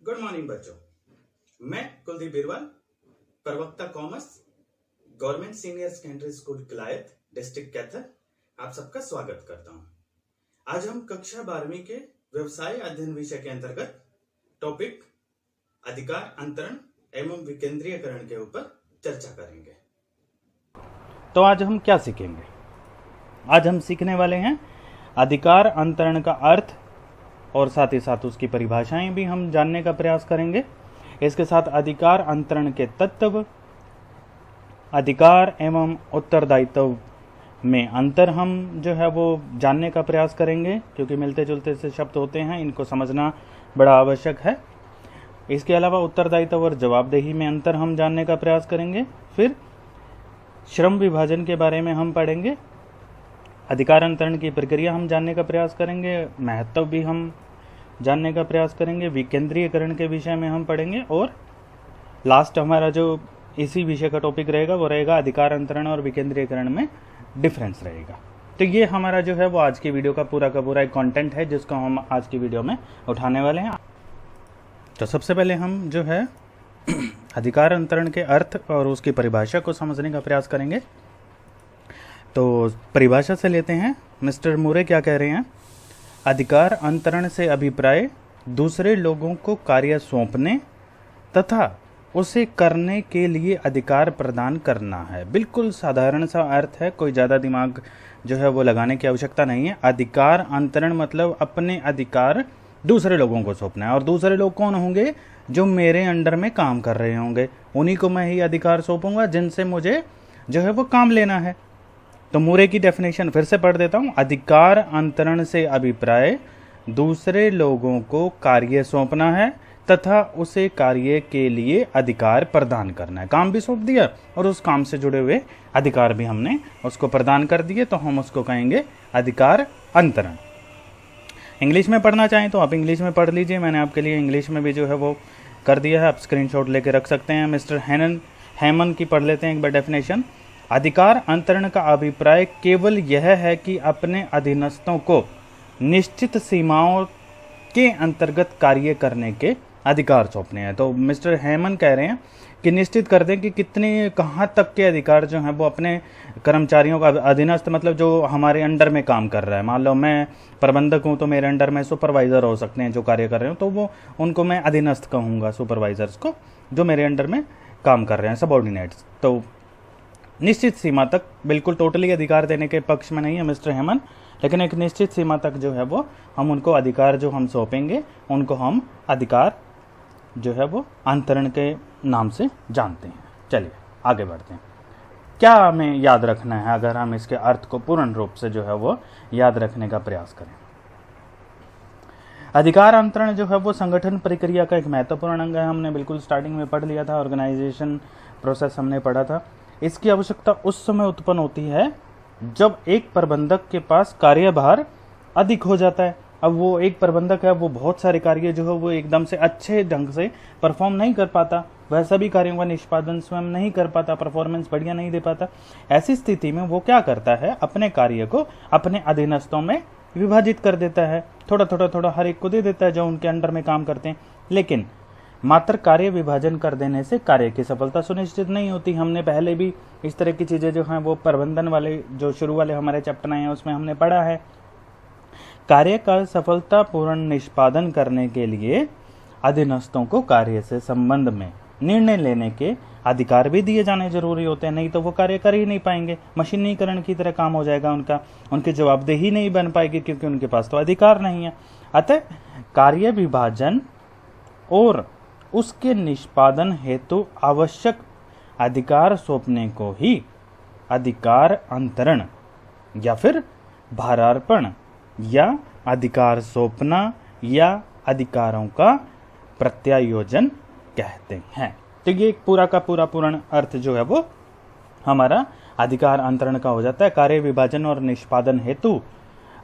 Good morning बच्चों, मैं कुलदीप बिरवाल, प्रवक्ता commerce, government senior secondary school Kilayat, district Kaithal, आप सबका स्वागत करता हूं। आज हम कक्षा 12वीं के व्यवसाय अध्ययन विषय के अंतर्गत टॉपिक अधिकार अंतरण एवं विकेंद्रीयकरण के ऊपर चर्चा करेंगे। तो आज हम क्या सीखेंगे? आज हम सीखने वाले हैं अधिकार अंतरण का अर्थ और साथ ही साथ उसकी परिभाषाएं भी हम जानने का प्रयास करेंगे। इसके साथ अधिकार अंतरण के तत्व, अधिकार एवं उत्तरदायित्व में अंतर हम जो है वो जानने का प्रयास करेंगे, क्योंकि मिलते जुलते से शब्द होते हैं, इनको समझना बड़ा आवश्यक है। इसके अलावा उत्तरदायित्व और जवाबदेही में अंतर हम जानने का प्रयास करेंगे। फिर श्रम विभाजन के बारे में हम पढ़ेंगे, अधिकार अंतरण की प्रक्रिया हम जानने का प्रयास करेंगे, महत्व भी हम जानने का प्रयास करेंगे, विकेंद्रीयकरण के विषय में हम पढ़ेंगे और लास्ट हमारा जो इसी विषय का टॉपिक रहेगा वो रहेगा अधिकार अंतरण और विकेंद्रीयकरण में डिफरेंस रहेगा। तो ये हमारा जो है वो आज की वीडियो का पूरा एक कंटेंट है जिसको हम आज की वीडियो में उठाने वाले हैं। तो सबसे पहले हम जो है अधिकार अंतरण के अर्थ और उसकी परिभाषा को समझने का प्रयास करेंगे। तो परिभाषा से लेते हैं। मिस्टर मूरे क्या कह रहे हैं? अधिकार अंतरण से अभिप्राय दूसरे लोगों को कार्य सौंपने तथा उसे करने के लिए अधिकार प्रदान करना है। बिल्कुल साधारण सा अर्थ है, कोई ज़्यादा दिमाग जो है वो लगाने की आवश्यकता नहीं है। अधिकार अंतरण मतलब अपने अधिकार दूसरे लोगों को सौंपना है, और दूसरे लोग कौन होंगे? जो मेरे अंडर में काम कर रहे होंगे, उन्हीं को मैं ही अधिकार सौंपूंगा जिनसे मुझे जो है वो काम लेना है। तो मूरे की डेफिनेशन फिर से पढ़ देता हूं। अधिकार अंतरण से अभिप्राय दूसरे लोगों को कार्य सौंपना है तथा उसे कार्य के लिए अधिकार प्रदान करना है। काम भी सौंप दिया और उस काम से जुड़े हुए अधिकार भी हमने उसको प्रदान कर दिए, तो हम उसको कहेंगे अधिकार अंतरण। इंग्लिश में पढ़ना चाहें तो आप इंग्लिश में पढ़ लीजिए, मैंने आपके लिए इंग्लिश में भी जो है वो कर दिया है, आप स्क्रीनशॉट लेके रख सकते हैं। मिस्टर हेमन की पढ़ लेते हैं एक बार डेफिनेशन। अधिकार अंतरण का अभिप्राय केवल यह है कि अपने अधीनस्थों को निश्चित सीमाओं के अंतर्गत कार्य करने के अधिकार सौंपने हैं। तो मिस्टर हेमन कह रहे हैं कि निश्चित कर दें कि कितने कहाँ तक के अधिकार जो हैं वो अपने कर्मचारियों का, अधीनस्थ मतलब जो हमारे अंडर में काम कर रहा है। मान लो मैं प्रबंधक हूँ तो मेरे अंडर में सुपरवाइज़र हो सकते हैं जो कार्य कर रहे हो, तो वो उनको मैं अधीनस्थ कहूँगा, सुपरवाइजर्स को जो मेरे अंडर में काम कर रहे हैं, सबऑर्डिनेट्स। तो निश्चित सीमा तक, बिल्कुल टोटली अधिकार देने के पक्ष में नहीं है मिस्टर हेमन, लेकिन एक निश्चित सीमा तक जो है वो हम उनको अधिकार जो हम सौंपेंगे उनको हम अधिकार जो है वो अंतरण के नाम से जानते हैं। चलिए आगे बढ़ते हैं। क्या हमें याद रखना है अगर हम इसके अर्थ को पूर्ण रूप से जो है वो याद रखने का प्रयास करें? अधिकार अंतरण जो है वो संगठन प्रक्रिया का एक महत्वपूर्ण अंग है। हमने बिल्कुल स्टार्टिंग में पढ़ लिया था, ऑर्गेनाइजेशन प्रोसेस हमने पढ़ा था। इसकी आवश्यकता उस समय उत्पन्न होती है जब एक प्रबंधक के पास कार्यभार अधिक हो जाता है। अब वो एक प्रबंधक है, वो बहुत सारे कार्य जो है वो एकदम से अच्छे ढंग से परफॉर्म नहीं कर पाता, वह सभी कार्यों का निष्पादन स्वयं नहीं कर पाता, परफॉर्मेंस बढ़िया नहीं दे पाता। ऐसी स्थिति में वो क्या करता है? अपने कार्य को अपने अधीनस्थों में विभाजित कर देता है, थोड़ा हर एक को दे देता है जो उनके अंडर में काम करते हैं। लेकिन मात्र कार्य विभाजन कर देने से कार्य की सफलता सुनिश्चित नहीं होती। हमने पहले भी इस तरह की चीजें जो हैं वो प्रबंधन वाले जो शुरू वाले हमारे चैप्टर आए हैं उसमें हमने पढ़ा है। कार्य का सफलतापूर्ण निष्पादन करने के लिए अधीनस्थों को कार्य से संबंध में निर्णय लेने के अधिकार भी दिए जाने जरूरी होते हैं, नहीं तो वो कार्य कर ही नहीं पाएंगे, मशीनीकरण की तरह काम हो जाएगा उनका, उनकी जवाबदेही नहीं बन पाएगी क्योंकि उनके पास तो अधिकार नहीं है। अतः कार्य विभाजन और उसके निष्पादन हेतु आवश्यक अधिकार सौंपने को ही अधिकार अंतरण या फिर भारार्पण या अधिकार सौंपना या अधिकारों का प्रत्यायोजन कहते हैं। तो ये एक पूरा का पूरा पूर्ण अर्थ जो है वो हमारा अधिकार अंतरण का हो जाता है। कार्य विभाजन और निष्पादन हेतु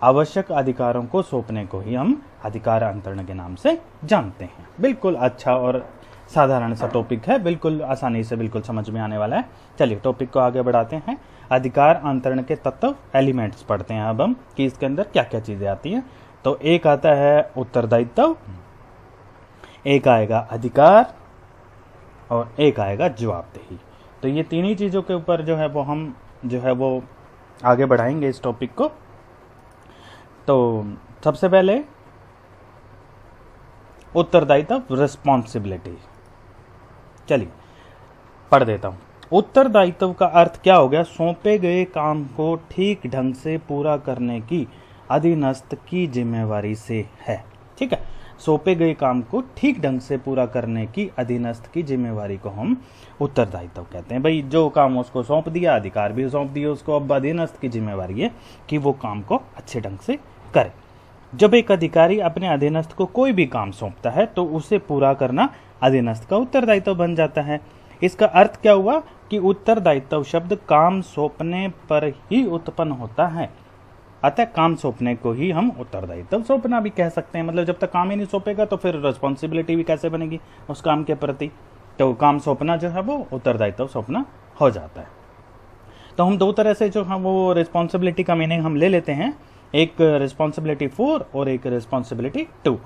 आवश्यक अधिकारों को सौंपने को ही हम अधिकार अंतरण के नाम से जानते हैं। बिल्कुल अच्छा और साधारण सा टॉपिक है, बिल्कुल आसानी से बिल्कुल समझ में आने वाला है। चलिए टॉपिक को आगे बढ़ाते हैं। अधिकार अंतरण के तत्व एलिमेंट्स पढ़ते हैं अब हम कि इसके अंदर क्या क्या चीजें आती हैं। तो एक आता है उत्तरदायित्व, एक आएगा अधिकार और एक आएगा जवाबदेही। तो ये तीन ही चीज़ों के ऊपर जो है वो हम जो है वो आगे बढ़ाएंगे इस टॉपिक को। तो सबसे पहले उत्तरदायित्व, रिस्पॉन्सिबिलिटी। चलिए पढ़ देता हूँ। उत्तरदायित्व का अर्थ क्या हो गया? सौंपे गए काम को ठीक ढंग से पूरा करने की अधीनस्थ की जिम्मेवारी से है। ठीक है, सौंपे गए काम को ठीक ढंग से पूरा करने की अधीनस्थ की जिम्मेवारी को हम उत्तरदायित्व कहते हैं। भाई जो काम उसको सौंप दिया, अधिकार भी सौंप दिया उसको, अब अधीनस्थ की जिम्मेवारी है कि वो काम को अच्छे ढंग से करे। जब एक अधिकारी अपने अधीनस्थ को कोई भी काम सौंपता है तो उसे पूरा करना अधीनस्थ का उत्तरदायित्व बन जाता है। इसका अर्थ क्या हुआ कि उत्तरदायित्व शब्द काम सौंपने पर ही उत्पन्न होता है, अतः काम सौंपने को ही हम उत्तरदायित्व सौंपना भी कह सकते हैं। मतलब जब तक काम ही नहीं सौंपेगा तो फिर रिस्पॉन्सिबिलिटी भी कैसे बनेगी उस काम के प्रति? तो काम सौंपना जो है वो उत्तरदायित्व सौंपना हो जाता है। तो हम दो तरह से जो है वो रिस्पॉन्सिबिलिटी का मीनिंग हम ले लेते हैं, एक रिस्पॉन्सिबिलिटी फॉर और एक रिस्पॉन्सिबिलिटी टू।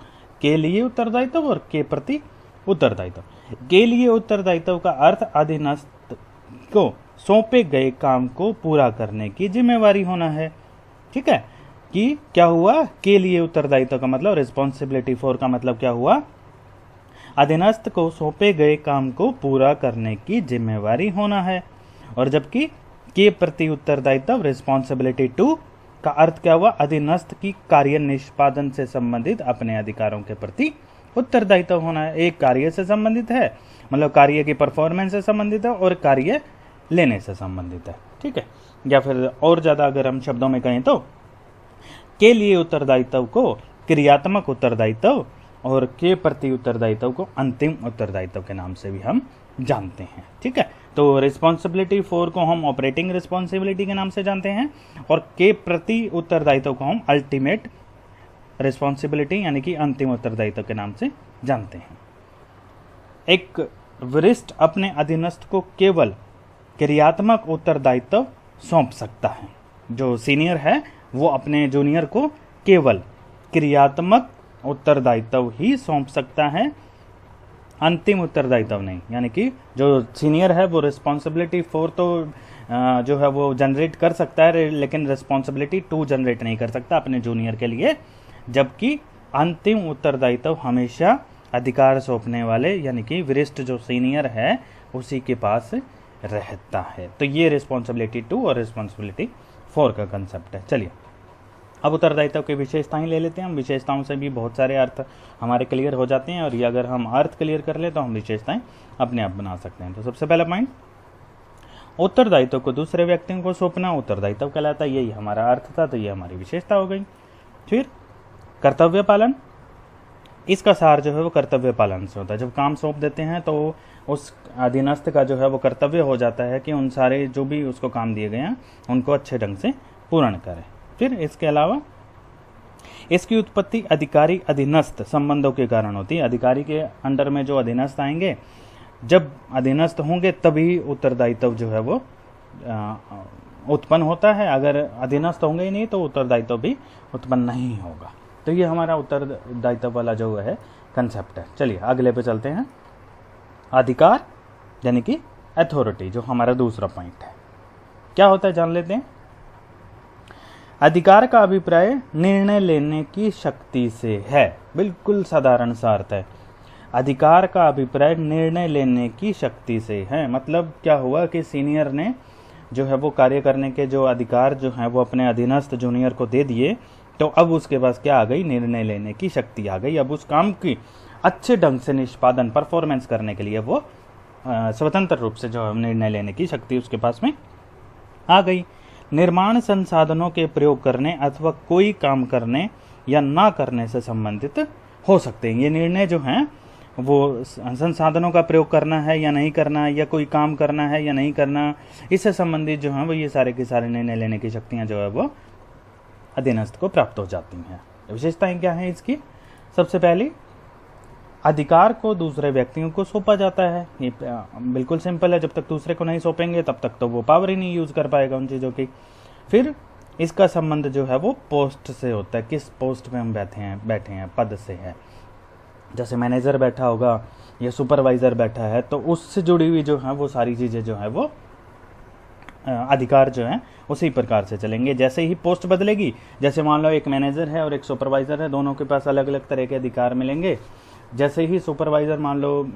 के लिए उत्तरदायित्व और के प्रति उत्तरदायित्व। के लिए उत्तरदायित्व का अर्थ अधीनस्थ को सौंपे गए काम को पूरा करने की जिम्मेवारी होना है। ठीक है, कि क्या हुआ? के लिए उत्तरदायित्व का मतलब, रिस्पॉन्सिबिलिटी फॉर का मतलब क्या हुआ? अधीनस्थ को सौंपे गए काम को पूरा करने की जिम्मेवारी होना है। और जबकि के प्रति उत्तरदायित्व, रिस्पॉन्सिबिलिटी टू का अर्थ क्या हुआ? अधीनस्थ की कार्य निष्पादन से संबंधित अपने अधिकारों के प्रति उत्तरदायित्व होना है। एक कार्य से संबंधित है, मतलब कार्य की परफॉर्मेंस से संबंधित है, और कार्य लेने से संबंधित है। ठीक है, या फिर और ज्यादा अगर हम शब्दों में कहें तो के लिए उत्तरदायित्व को क्रियात्मक उत्तरदायित्व और के प्रति उत्तरदायित्व को अंतिम उत्तरदायित्व के नाम से भी हम जानते हैं। ठीक है, तो रिस्पॉन्सिबिलिटी फॉर को हम ऑपरेटिंग रिस्पॉन्सिबिलिटी के नाम से जानते हैं और के प्रति उत्तरदायित्व को हम अल्टीमेट रिस्पॉन्सिबिलिटी यानी कि अंतिम उत्तरदायित्व के नाम से जानते हैं। एक वरिष्ठ अपने अधीनस्थ को केवल क्रियात्मक उत्तरदायित्व सौंप सकता है। जो सीनियर है वो अपने जूनियर को केवल क्रियात्मक उत्तरदायित्व ही सौंप सकता है, अंतिम उत्तरदायित्व नहीं। यानी कि जो सीनियर है वो रिस्पॉन्सिबिलिटी फॉर तो जो है वो जनरेट कर सकता है, लेकिन रिस्पॉन्सिबिलिटी टू जनरेट नहीं कर सकता अपने जूनियर के लिए। जबकि अंतिम उत्तरदायित्व हमेशा अधिकार सौंपने वाले यानी कि वरिष्ठ जो सीनियर है उसी के पास रहता है। तो ये रिस्पॉन्सिबिलिटी टू और रिस्पॉन्सिबिलिटी फॉर का कंसेप्ट है। चलिए अब उत्तरदायित्व की विशेषताएं ले लेते हैं। हम विशेषताओं से भी बहुत सारे अर्थ हमारे क्लियर हो जाते हैं, और ये अगर हम अर्थ क्लियर कर ले तो हम विशेषताएं अपने आप बना सकते हैं। तो सबसे पहला पॉइंट, उत्तरदायित्व को दूसरे व्यक्तियों को सौंपना उत्तरदायित्व कहलाता है। यही हमारा अर्थ था, तो ये हमारी विशेषता हो गई। फिर कर्तव्य पालन, इसका सार जो है वो कर्तव्य पालन से होता है। जब काम सौंप देते हैं तो उस अधीनस्थ का जो है वो कर्तव्य हो जाता है कि उन सारे जो भी उसको काम दिए गए हैं उनको अच्छे ढंग से पूर्ण करे। फिर इसके अलावा इसकी उत्पत्ति अधिकारी अधीनस्थ संबंधों के कारण होती है। अधिकारी के अंडर में जो अधीनस्थ आएंगे, जब अधीनस्थ होंगे तभी उत्तरदायित्व जो है वो उत्पन्न होता है। अगर अधीनस्थ होंगे ही नहीं तो उत्तरदायित्व भी उत्पन्न नहीं होगा। तो ये हमारा उत्तरदायित्व वाला जो है कंसेप्ट है। चलिए अगले पे चलते हैं। अधिकार यानी कि अथॉरिटी, जो हमारा दूसरा पॉइंट है, क्या होता है जान लेते हैं। अधिकार का अभिप्राय निर्णय लेने की शक्ति से है। बिल्कुल साधारण सा अर्थ है। अधिकार का अभिप्राय निर्णय लेने की शक्ति से है। मतलब क्या हुआ कि सीनियर ने जो है वो कार्य करने के जो अधिकार जो है वो अपने अधीनस्थ जूनियर को दे दिए, तो अब उसके पास क्या आ गई? निर्णय लेने की शक्ति आ गई। अब उस काम की अच्छे ढंग से निष्पादन परफॉर्मेंस करने के लिए वो स्वतंत्र रूप से जो निर्णय लेने की शक्ति उसके पास में आ गई। निर्माण संसाधनों के प्रयोग करने अथवा कोई काम करने या ना करने से संबंधित हो सकते हैं। ये निर्णय जो हैं वो संसाधनों का प्रयोग करना है या नहीं करना, या कोई काम करना है या नहीं करना, इससे संबंधित जो है वो ये सारे के सारे निर्णय लेने की शक्तियां जो है वो अधीनस्थ को प्राप्त हो जाती हैं। विशेषताएं क्या है इसकी? सबसे पहली, अधिकार को दूसरे व्यक्तियों को सौंपा जाता है। ये बिल्कुल सिंपल है, जब तक दूसरे को नहीं सौंपेंगे तब तक तो वो पावर ही नहीं यूज कर पाएगा उन चीज़ों की। फिर इसका संबंध जो है वो पोस्ट से होता है, किस पोस्ट पे हम बैठे हैं पद से है। जैसे मैनेजर बैठा होगा या सुपरवाइज़र बैठा है, तो उससे जुड़ी हुई जो है वो सारी चीज़ें जो है वो अधिकार जो हैं उसी प्रकार से चलेंगे। जैसे ही पोस्ट बदलेगी, जैसे मान लो एक मैनेजर है और एक सुपरवाइज़र है, दोनों के पास अलग अलग तरह के अधिकार मिलेंगे। जैसे ही सुपरवाइज़र मान लो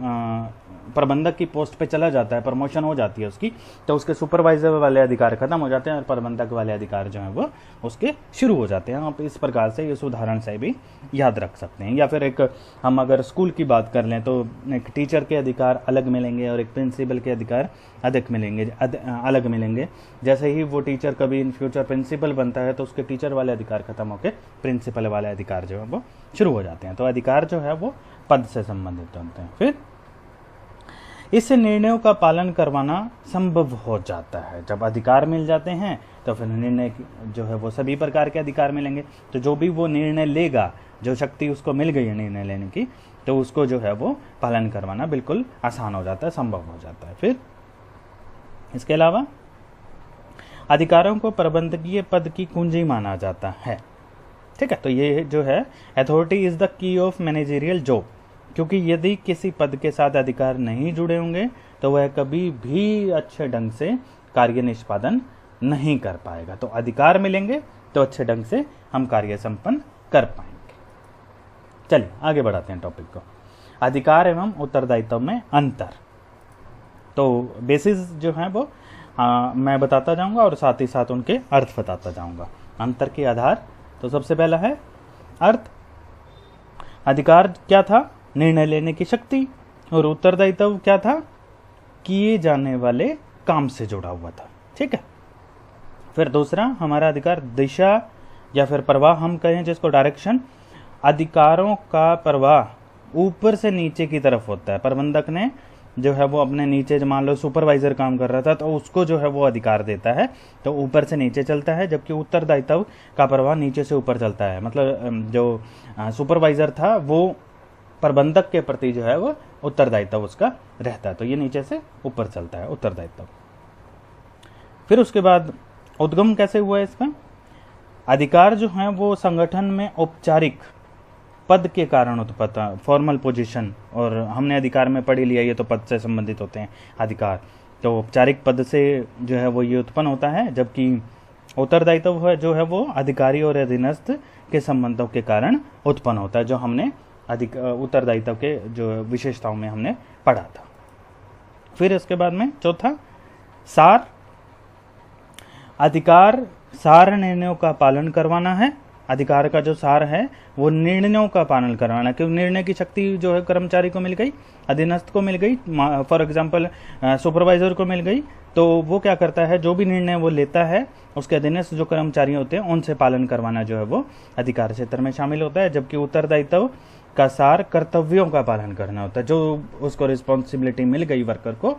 प्रबंधक की पोस्ट पे चला जाता है, प्रमोशन हो जाती है उसकी, तो उसके सुपरवाइज़र वाले अधिकार खत्म हो जाते हैं और प्रबंधक वाले अधिकार जो हैं वो उसके शुरू हो जाते हैं। आप इस प्रकार से इस उदाहरण से भी याद रख सकते हैं। या फिर एक हम अगर स्कूल की बात कर लें तो एक टीचर के अधिकार अलग मिलेंगे और एक प्रिंसिपल के अधिकार अलग मिलेंगे। जैसे ही वो टीचर कभी इन फ्यूचर प्रिंसिपल बनता है तो उसके टीचर वाले अधिकार खत्म होकर प्रिंसिपल वाले अधिकार जो है वो शुरू हो जाते हैं। तो अधिकार जो है वो पद से संबंधित होते हैं। फिर इससे निर्णयों का पालन करवाना संभव हो जाता है। जब अधिकार मिल जाते हैं तो फिर निर्णय जो है वो सभी प्रकार के अधिकार मिलेंगे। तो जो भी वो निर्णय लेगा, जो शक्ति उसको मिल गई है निर्णय लेने की, तो उसको जो है वो पालन करवाना बिल्कुल आसान हो जाता है, संभव हो जाता है। फिर इसके अलावा अधिकारों को प्रबंधकीय पद की कुंजी माना जाता है। ठीक है, तो ये जो है authority is the key of managerial job, क्योंकि यदि किसी पद के साथ अधिकार नहीं जुड़े होंगे तो वह कभी भी अच्छे ढंग से कार्य निष्पादन नहीं कर पाएगा। तो अधिकार मिलेंगे तो अच्छे ढंग से हम कार्य संपन्न कर पाएंगे। चलिए आगे बढ़ाते हैं टॉपिक को। अधिकार एवं उत्तरदायित्व में अंतर। तो बेसिस जो है वो मैं बताता जाऊंगा और साथ ही साथ उनके अर्थ बताता जाऊंगा। अंतर के आधार, तो सबसे पहला है अर्थ। अधिकार क्या था? निर्णय लेने की शक्ति। और उत्तरदायित्व क्या था? किए जाने वाले काम से जुड़ा हुआ था। ठीक है। फिर दूसरा हमारा अधिकार दिशा या फिर प्रवाह हम कहें जिसको डायरेक्शन। अधिकारों का प्रवाह ऊपर से नीचे की तरफ होता है। प्रबंधक ने जो है वो अपने नीचे, मान लो सुपरवाइजर काम कर रहा था तो उसको जो है वो अधिकार देता है, तो ऊपर से नीचे चलता है। जबकि उत्तरदायित्व का प्रवाह नीचे से ऊपर चलता है। मतलब जो सुपरवाइजर था वो प्रबंधक के प्रति जो है वो उत्तरदायित्व उसका रहता है, तो ये नीचे से ऊपर चलता है उत्तरदायित्व। फिर उसके बाद उद्गम कैसे हुआ इसका? अधिकार जो है वो संगठन में औपचारिक पद के कारण उत्पन्न, फॉर्मल पोजीशन, और हमने अधिकार में पढ़ लिया ये तो पद से संबंधित होते हैं अधिकार। तो औपचारिक पद से जो है वो ये उत्पन्न होता है, जबकि उत्तरदायित्व जो है वो अधिकारी और अधीनस्थ के संबंधों के कारण उत्पन्न होता है, जो हमने उत्तरदायित्व के जो विशेषताओं में हमने पढ़ा था। फिर इसके बाद में चौथा सार। अधिकार सार निर्णयों का पालन करवाना है। अधिकार का जो सार है वो निर्णयों का पालन करवाना, क्योंकि निर्णय की शक्ति जो है कर्मचारी को मिल गई, अधीनस्थ को मिल गई, फॉर एग्जांपल सुपरवाइजर को मिल गई, तो वो क्या करता है, जो भी निर्णय वो लेता है उसके अधीनस्थ जो कर्मचारी होते हैं उनसे पालन करवाना जो है वो अधिकार क्षेत्र में शामिल होता है। जबकि उत्तरदायित्व का सार कर्तव्यों का पालन करना होता है। जो उसको रिस्पॉन्सिबिलिटी मिल गई वर्कर को,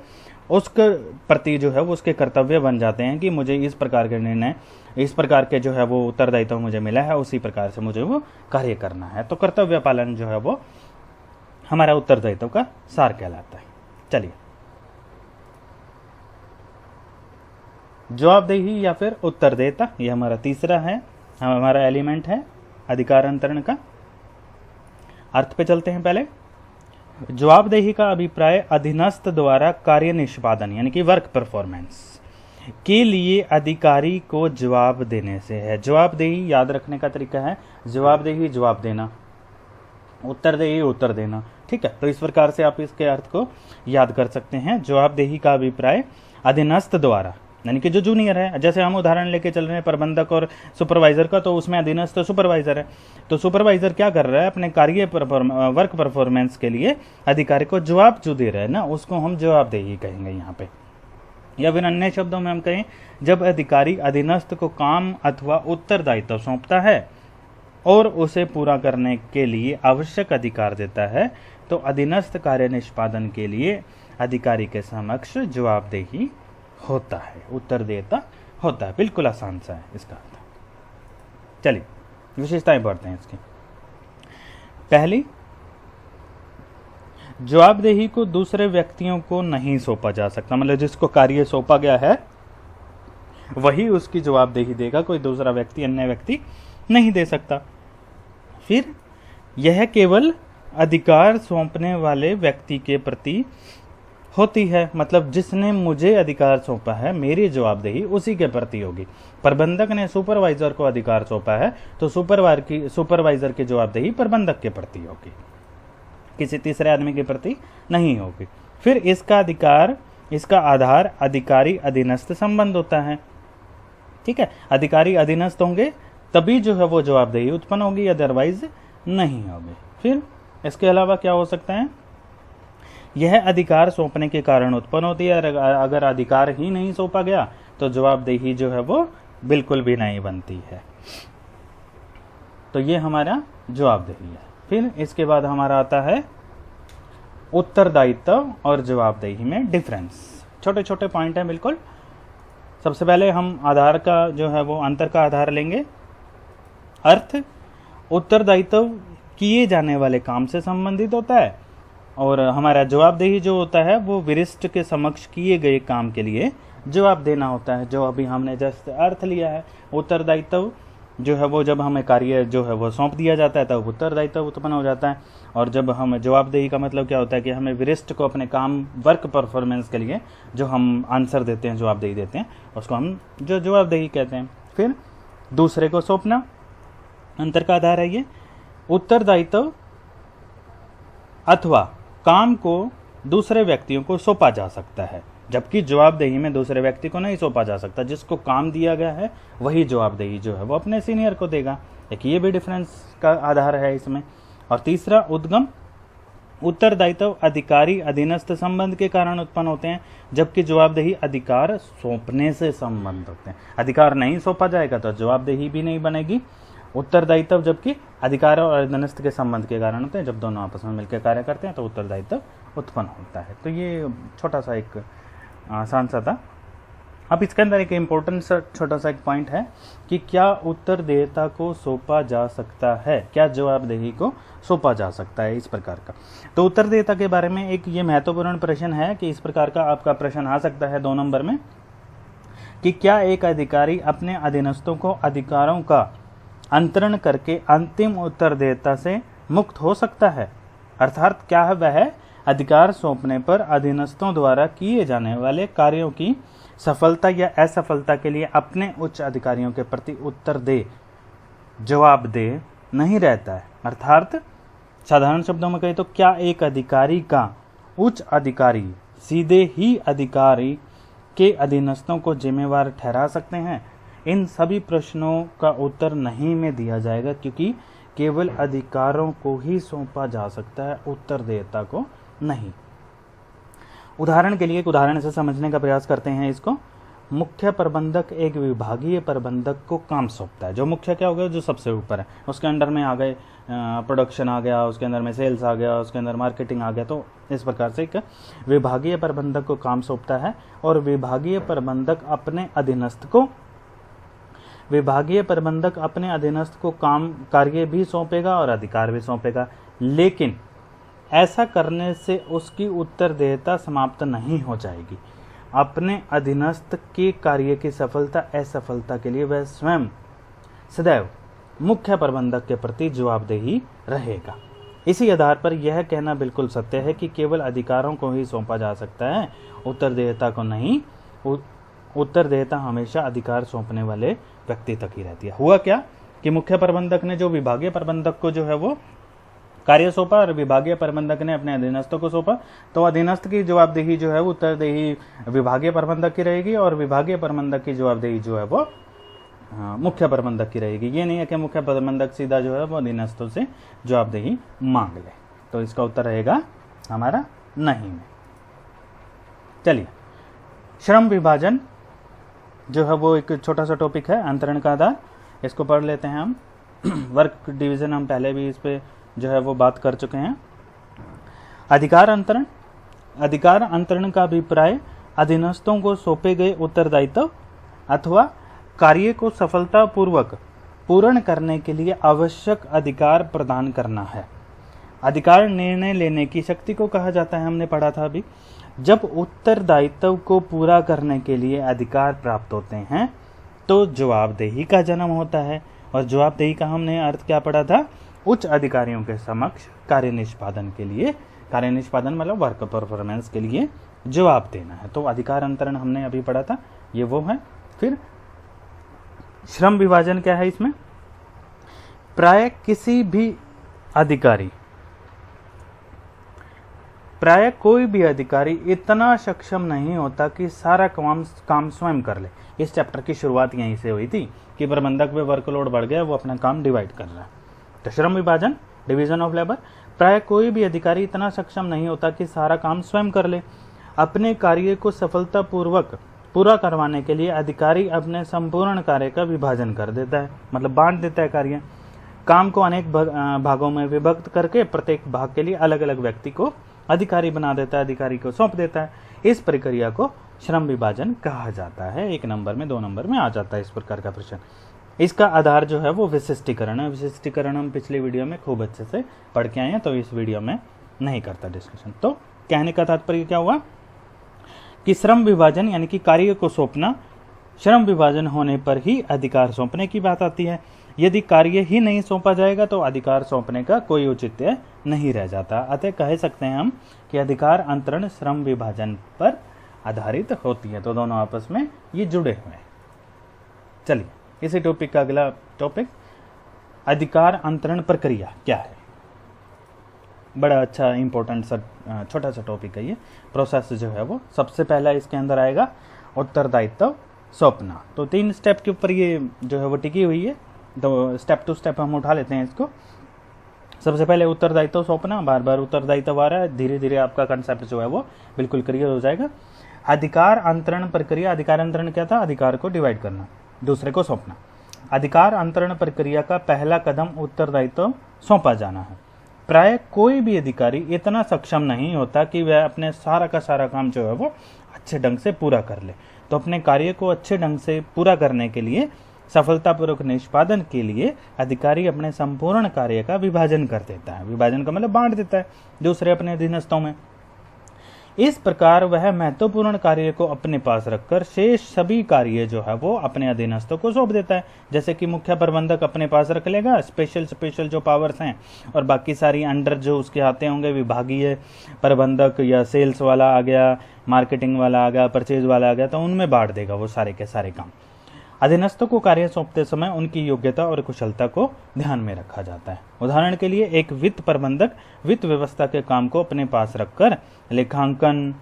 उसके प्रति जो है वो उसके कर्तव्य बन जाते हैं कि मुझे इस प्रकार के निर्णय, इस प्रकार के जो है वो उत्तरदायित्व मुझे मिला है, उसी प्रकार से मुझे वो कार्य करना है। तो कर्तव्य पालन जो है वो हमारा उत्तरदायित्व का सार कहलाता है। चलिए, जवाबदेही या फिर उत्तरदेयता, यह हमारा तीसरा है, हमारा एलिमेंट है अधिकार अंतरण का। अर्थ पे चलते हैं पहले। जवाबदेही का अभिप्राय अधीनस्थ द्वारा कार्य निष्पादन यानी कि वर्क परफॉर्मेंस के लिए अधिकारी को जवाब देने से है। जवाबदेही याद रखने का तरीका है, जवाबदेही जवाब देना, उत्तरदेही उत्तर देना। ठीक है, तो इस प्रकार से आप इसके अर्थ को याद कर सकते हैं। जवाबदेही का अभिप्राय अधीनस्थ द्वारा यानी कि जो जूनियर है, जैसे हम उदाहरण लेके चल रहे हैं प्रबंधक और सुपरवाइजर का, तो उसमें अधीनस्थ सुपरवाइजर है। तो सुपरवाइजर क्या कर रहा है, अपने कार्य वर्क परफॉर्मेंस के लिए अधिकारी को जवाब जो दे रहा है ना, उसको हम जवाबदेही कहेंगे यहाँ पे। या फिर अन्य शब्दों में हम कहें, जब अधिकारी अधीनस्थ को काम अथवा उत्तरदायित्व सौंपता है और उसे पूरा करने के लिए आवश्यक अधिकार देता है, तो अधीनस्थ कार्य निष्पादन के लिए अधिकारी के समक्ष जवाबदेही होता है, उत्तरदेयता होता है। बिल्कुल आसान सा है इसका अर्थ। चलिए विशेषताएं पढ़ते हैं इसकी। पहली, जवाबदेही को दूसरे व्यक्तियों को नहीं सौंपा जा सकता। मतलब जिसको कार्य सौंपा गया है वही उसकी जवाबदेही देगा, कोई दूसरा व्यक्ति, अन्य व्यक्ति नहीं दे सकता। फिर यह केवल अधिकार सौंपने वाले व्यक्ति के प्रति होती है। मतलब जिसने मुझे अधिकार सौंपा है, मेरी जवाबदेही उसी के प्रति होगी। प्रबंधक ने सुपरवाइजर को अधिकार सौंपा है तो सुपरवाइजर की जवाबदेही प्रबंधक के प्रति होगी, किसी तीसरे आदमी के प्रति नहीं होगी। फिर इसका आधार अधिकारी अधीनस्थ संबंध होता है। ठीक है, अधिकारी अधीनस्थ होंगे तभी जो है वो जवाबदेही उत्पन्न होगी, अदरवाइज नहीं होगी। फिर इसके अलावा क्या हो सकता है, यह अधिकार सौंपने के कारण उत्पन्न होती है। अगर अधिकार ही नहीं सौंपा गया तो जवाबदेही जो है वो बिल्कुल भी नहीं बनती है। तो ये हमारा जवाबदेही है। फिर इसके बाद हमारा आता है उत्तरदायित्व और जवाबदेही में डिफरेंस। छोटे छोटे पॉइंट हैं बिल्कुल। सबसे पहले हम आधार का जो है वो अंतर का आधार लेंगे। अर्थ उत्तरदायित्व किए जाने वाले काम से संबंधित होता है और हमारा जवाबदेही जो होता है वो वरिष्ठ के समक्ष किए गए काम के लिए जवाब देना होता है, जो अभी हमने जस्ट अर्थ लिया है। उत्तरदायित्व जो है वो जब हमें कार्य जो है वो सौंप दिया जाता है तब उत्तरदायित्व उत्पन्न हो जाता है, और जब हम जवाबदेही का मतलब क्या होता है कि हमें वरिष्ठ को अपने काम वर्क परफॉर्मेंस के लिए जो हम आंसर देते हैं, जवाबदेही देते हैं, उसको हम जो जवाबदेही कहते हैं। फिर दूसरे को सौंपना, अंतर का आधार है ये। उत्तरदायित्व अथवा काम को दूसरे व्यक्तियों को सौंपा जा सकता है, जबकि जवाबदेही में दूसरे व्यक्ति को नहीं सौंपा जा सकता। जिसको काम दिया गया है वही जवाबदेही जो है वो अपने सीनियर को देगा। एक ये भी डिफरेंस का आधार है इसमें। और तीसरा उद्गम, उत्तरदायित्व अधिकारी अधीनस्थ संबंध के कारण उत्पन्न होते हैं, जबकि जवाबदेही अधिकार सौंपने से संबंध होते हैं। अधिकार नहीं सौंपा जाएगा तो जवाबदेही भी नहीं बनेगी। उत्तरदायित्व जबकि अधिकार और अधीनस्थ के संबंध के कारण होते हैं, जब दोनों आपस में मिलकर कार्य करते हैं तो उत्तरदायित्व उत्पन्न होता है। तो ये छोटा सा एक आसान सा था। अब इसके अंदर एक इम्पोर्टेंट सा छोटा सा एक पॉइंट है कि क्या उत्तरदेयता को सौंपा जा सकता है, क्या जवाबदेही को सौंपा जा सकता है, इस प्रकार का। तो उत्तरदेयता के बारे में एक ये महत्वपूर्ण प्रश्न है कि इस प्रकार का आपका प्रश्न आ सकता है 2 नंबर में कि क्या एक अधिकारी अपने अधीनस्थों को अधिकारों का अंतरण करके अंतिम उत्तरदेयता से मुक्त हो सकता है। अर्थात क्या है वह अधिकार सौंपने पर अधीनस्थों द्वारा किए जाने वाले कार्यों की सफलता या असफलता के लिए अपने उच्च अधिकारियों के प्रति जवाबदेह नहीं रहता है। अर्थात साधारण शब्दों में कहें तो क्या एक अधिकारी का उच्च अधिकारी सीधे ही अधिकारी के अधीनस्थों को जिम्मेवार ठहरा सकते हैं? इन सभी प्रश्नों का उत्तर नहीं में दिया जाएगा, क्योंकि केवल अधिकारों को ही सौंपा जा सकता है, उत्तरदेयता को नहीं। उदाहरण के लिए एक उदाहरण से समझने का प्रयास करते हैं इसको। मुख्य प्रबंधक एक विभागीय प्रबंधक को काम सौंपता है। जो मुख्य क्या हो गया, जो सबसे ऊपर है, उसके अंडर में आ गए प्रोडक्शन आ गया, उसके अंदर में सेल्स आ गया, उसके अंदर मार्केटिंग आ गया। तो इस प्रकार से एक विभागीय प्रबंधक को काम सौंपता है और विभागीय प्रबंधक अपने अधीनस्थ को काम कार्य भी सौंपेगा और अधिकार भी सौंपेगा, लेकिन ऐसा करने से उसकी उत्तरदेयता समाप्त नहीं हो जाएगी। अपने अधीनस्थ के कार्य की सफलता असफलता के लिए वह स्वयं सदैव मुख्य प्रबंधक के प्रति जवाबदेही रहेगा। इसी आधार पर यह कहना बिल्कुल सत्य है कि केवल अधिकारों को ही सौंपा जा सकता है, उत्तरदेयता को नहीं। उत्तरदेयता हमेशा अधिकार सौंपने वाले व्यक्ति तक ही रहती है। हुआ क्या कि मुख्य प्रबंधक ने जो विभागीय प्रबंधक को जो है वो कार्य सौंपा और विभागीय प्रबंधक ने अपने अधीनस्थों को सौंपा, तो अधीनस्थ की जवाबदेही जो है वो उत्तरदेही विभागीय प्रबंधक की रहेगी और विभागीय प्रबंधक की जवाबदेही जो है वो मुख्य प्रबंधक की रहेगी। ये नहीं है कि मुख्य प्रबंधक सीधा जो है वो अधीनस्थों से जवाबदेही मांग ले। तो इसका उत्तर रहेगा हमारा नहीं में। चलिए, श्रम विभाजन जो है वो एक छोटा सा टॉपिक है, अंतरण का आधार। इसको पढ़ लेते हैं हम। वर्क डिवीजन हम पहले भी इस पे जो है वो बात कर चुके हैं। अधिकार अंतरण का अभिप्राय अधीनस्थों को सौंपे गए उत्तरदायित्व अथवा कार्य को सफलतापूर्वक पूर्ण करने के लिए आवश्यक अधिकार प्रदान करना है। अधिकार निर्णय लेने की शक्ति को कहा जाता है, हमने पढ़ा था अभी। जब उत्तरदायित्व को पूरा करने के लिए अधिकार प्राप्त होते हैं तो जवाबदेही का जन्म होता है, और जवाबदेही का हमने अर्थ क्या पढ़ा था, उच्च अधिकारियों के समक्ष कार्य निष्पादन के लिए, कार्य निष्पादन मतलब वर्क परफॉर्मेंस के लिए जवाब देना है। तो अधिकार अंतरण हमने अभी पढ़ा था, ये वो है। फिर श्रम विभाजन क्या है इसमें? प्राय कोई भी अधिकारी इतना सक्षम नहीं होता कि सारा काम स्वयं कर ले। इस चैप्टर की शुरुआत यहीं से हुई थी कि प्रबंधक में वर्कलोड बढ़ गया, वो अपना काम डिवाइड कर रहा है। तो श्रम विभाजन, डिवीजन ऑफ लेबर, प्राय कोई भी अधिकारी इतना सक्षम नहीं होता कि सारा काम स्वयं कर ले। अपने कार्य को सफलतापूर्वक पूरा करवाने के लिए अधिकारी अपने संपूर्ण कार्य का विभाजन कर देता है, मतलब बांट देता है कार्य। काम को अनेक भागों में विभक्त करके प्रत्येक भाग के लिए अलग अलग व्यक्ति को अधिकारी बना देता है, अधिकारी को सौंप देता है। इस प्रक्रिया को श्रम विभाजन कहा जाता है। 1 नंबर में 2 नंबर में आ जाता है इस प्रकार का प्रश्न। इसका आधार जो है वो विशिष्टीकरण है। विशिष्टीकरण हम पिछले वीडियो में खूब अच्छे से पढ़ के आए हैं, तो इस वीडियो में नहीं करता डिस्कशन। तो कहने का तात्पर्य क्या हुआ कि श्रम विभाजन यानी कि कार्य को सौंपना, श्रम विभाजन होने पर ही अधिकार सौंपने की बात आती है। यदि कार्य ही नहीं सौंपा जाएगा तो अधिकार सौंपने का कोई औचित्य नहीं रह जाता। अतः कह सकते हैं हम कि अधिकार अंतरण श्रम विभाजन पर आधारित होती है। तो दोनों आपस में ये जुड़े हुए हैं। चलिए इसी टॉपिक का अगला टॉपिक, अधिकार अंतरण प्रक्रिया क्या है। बड़ा अच्छा इंपॉर्टेंट सा छोटा सा टॉपिक है ये। प्रोसेस जो है वो सबसे पहला इसके अंदर आएगा उत्तरदायित्व सौंपना। तो 3 स्टेप के ऊपर ये जो है वो टिकी हुई है, तो स्टेप टू स्टेप हम उठा लेते हैं इसको। सबसे पहले उत्तरदायित्व सौंपना, बार बार उत्तरदायित्व आ रहा है, धीरे धीरे आपका कंसेप्ट जो है वो बिल्कुल क्लियर हो जाएगा। अधिकार अंतरण प्रक्रिया, अधिकार अंतरण क्या था? अधिकार को डिवाइड करना, दूसरे को सौंपना। अधिकार अंतरण प्रक्रिया का पहला कदम उत्तरदायित्व सौंपा जाना है। प्राय कोई भी अधिकारी इतना सक्षम नहीं होता कि वह अपने सारा का सारा काम जो है वो अच्छे ढंग से पूरा कर ले। तो अपने कार्य को अच्छे ढंग से पूरा करने के लिए, सफलतापूर्वक निष्पादन के लिए अधिकारी अपने संपूर्ण कार्य का विभाजन कर देता है। विभाजन का मतलब बांट देता है दूसरे अपने अधीनस्थों में। इस प्रकार वह महत्वपूर्ण कार्य को अपने पास रखकर शेष सभी कार्य जो है वो अपने अधीनस्थों को सौंप देता है। जैसे कि मुख्य प्रबंधक अपने पास रख लेगा स्पेशल जो पावर्स हैं, और बाकी सारी अंडर जो उसके आते होंगे विभागीय प्रबंधक या सेल्स वाला आ गया, मार्केटिंग वाला आ गया, परचेज वाला आ गया, तो उनमें बांट देगा वो सारे के सारे काम। अधीनस्थों को कार्य सौंपते समय उनकी योग्यता और कुशलता को ध्यान में रखा जाता है। उदाहरण के लिए एक वित्त प्रबंधक वित्त व्यवस्था के काम को अपने पास रखकर लेखांकन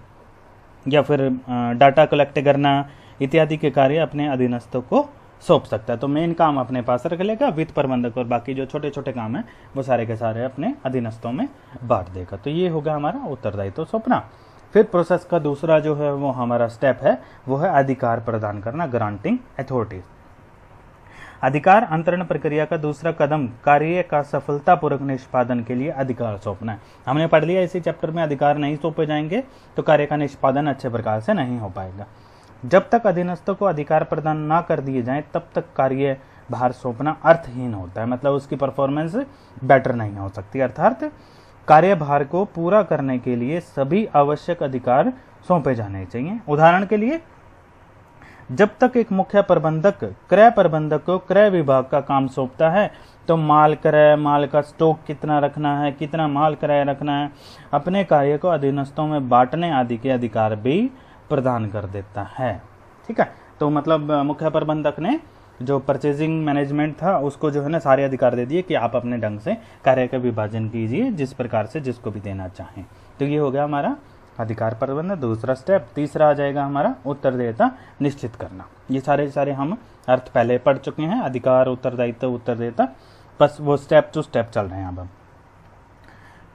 या फिर डाटा कलेक्ट करना इत्यादि के कार्य अपने अधीनस्थों को सौंप सकता है। तो मेन काम अपने पास रख लेगा वित्त प्रबंधक, और बाकी जो छोटे छोटे काम है वो सारे के सारे अपने अधीनस्थों में बांट देगा। तो ये होगा हमारा उत्तरदायित्व सौंपना। फिर प्रोसेस का दूसरा जो है वो हमारा स्टेप है वो है अधिकार प्रदान करना, ग्रांटिंग अथॉरिटी। अधिकार अंतरण प्रक्रिया का दूसरा कदम कार्य का सफलतापूर्वक निष्पादन के लिए अधिकार सौंपना है। हमने पढ़ लिया इसी चैप्टर में, अधिकार नहीं सौंपे जाएंगे तो कार्य का निष्पादन अच्छे प्रकार से नहीं हो पाएगा। जब तक अधीनस्थों को अधिकार प्रदान ना कर दिए जाएं तब तक कार्य भार सौंपना अर्थहीन होता है, मतलब उसकी परफॉर्मेंस बेटर नहीं हो सकती। अर्थात कार्यभार को पूरा करने के लिए सभी आवश्यक अधिकार सौंपे जाने चाहिए। उदाहरण के लिए, जब तक एक मुख्य प्रबंधक क्रय प्रबंधक को क्रय विभाग का काम सौंपता है तो माल क्रय, माल का स्टॉक कितना रखना है, कितना माल क्रय रखना है, अपने कार्य को अधीनस्थों में बांटने आदि के अधिकार भी प्रदान कर देता है। ठीक है, तो मतलब मुख्य प्रबंधक ने जो परचेजिंग मैनेजमेंट था उसको जो है ना सारे अधिकार दे दिए कि आप अपने ढंग से कार्य का विभाजन कीजिए जिस प्रकार से जिसको भी देना चाहें। तो ये हो गया हमारा अधिकार प्रबंधन दूसरा स्टेप। तीसरा आ जाएगा हमारा उत्तरदायित्व निश्चित करना। ये सारे हम अर्थ पहले पढ़ चुके हैं, अधिकार, उत्तरदायित्व, उत्तरदायित्व, बस वो स्टेप टू स्टेप चल रहे हैं अब हम।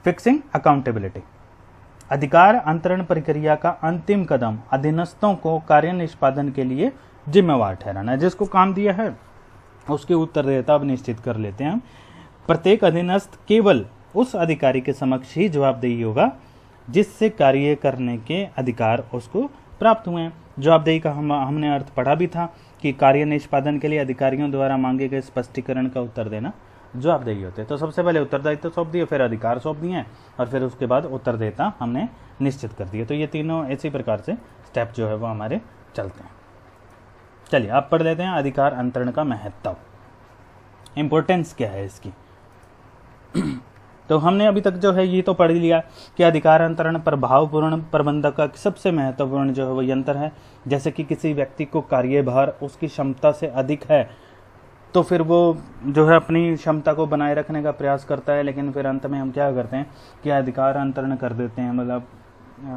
Fixing accountability. अधिकार अंतरण प्रक्रिया का अंतिम कदम अधीनस्थों को कार्य निष्पादन के लिए जिम्मेवार ठहराना है। जिसको काम दिया है उसकी उत्तरदायित्व अब निश्चित कर लेते हैं हम। प्रत्येक अधीनस्थ केवल उस अधिकारी के समक्ष ही जवाबदेही होगा जिससे कार्य करने के अधिकार उसको प्राप्त हुए हैं। जवाबदेही का हमने अर्थ पढ़ा भी था कि कार्य निष्पादन के लिए अधिकारियों द्वारा मांगे गए स्पष्टीकरण का उत्तर देना जवाबदेही होते हैं। तो सबसे पहले उत्तरदायित्व सौंप दिए, फिर अधिकार सौंप दिए और फिर उसके बाद उत्तरदायित्व हमने निश्चित कर दिए। तो ये तीनों इसी प्रकार से स्टेप जो है वो हमारे चलते हैं। चलिए आप पढ़ लेते हैं अधिकार अंतरण का महत्व, इंपॉर्टेंस क्या है इसकी। तो हमने अभी तक जो है ये तो पढ़ लिया कि अधिकार अंतरण प्रभावपूर्ण प्रबंधक का सबसे महत्वपूर्ण जो है वो यंत्र है। जैसे कि किसी व्यक्ति को कार्यभार उसकी क्षमता से अधिक है तो फिर वो जो है अपनी क्षमता को बनाए रखने का प्रयास करता है, लेकिन फिर अंत में हम क्या करते हैं कि अधिकार अंतरण कर देते हैं, मतलब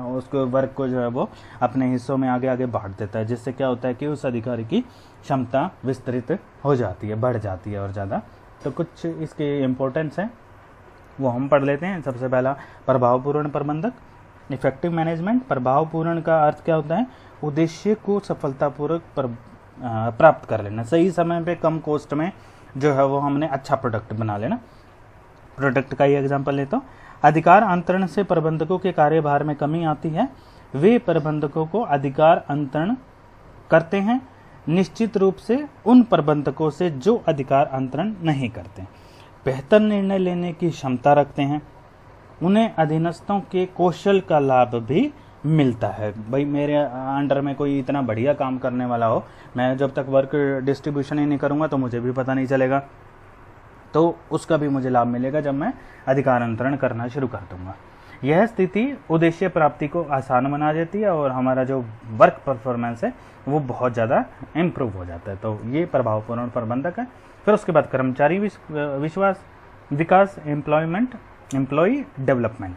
उसको वर्क को जो है वो अपने हिस्सों में आगे आगे बांट देता है, जिससे क्या होता है कि उस अधिकारी की क्षमता विस्तृत हो जाती है, बढ़ जाती है और ज़्यादा। तो कुछ इसके इम्पोर्टेंस हैं वो हम पढ़ लेते हैं। सबसे पहला प्रभावपूर्ण प्रबंधक, इफेक्टिव मैनेजमेंट। प्रभावपूर्ण का अर्थ क्या होता है? उद्देश्य को सफलतापूर्वक प्राप्त कर लेना, सही समय पे कम कॉस्ट में जो है वो हमने अच्छा प्रोडक्ट बना लेना। प्रोडक्ट का ही एग्जांपल लेता हूँ। अधिकार अंतरण से प्रबंधकों के कार्यभार में कमी आती है। वे प्रबंधकों को अधिकार अंतरण करते हैं, निश्चित रूप से उन प्रबंधकों से जो अधिकार अंतरण नहीं करते, बेहतर निर्णय लेने की क्षमता रखते हैं। उन्हें अधीनस्थों के कौशल का लाभ भी मिलता है। भाई मेरे अंडर में कोई इतना बढ़िया काम करने वाला हो, मैं जब तक वर्क डिस्ट्रीब्यूशन ही नहीं करूँगा तो मुझे भी पता नहीं चलेगा, तो उसका भी मुझे लाभ मिलेगा जब मैं अधिकार अंतरण करना शुरू कर दूंगा। यह स्थिति उद्देश्य प्राप्ति को आसान बना देती है और हमारा जो वर्क परफॉर्मेंस है वो बहुत ज़्यादा इम्प्रूव हो जाता है। तो ये प्रभावपूर्ण प्रबंधक है। फिर उसके बाद कर्मचारी विकास, एम्प्लॉय डेवलपमेंट।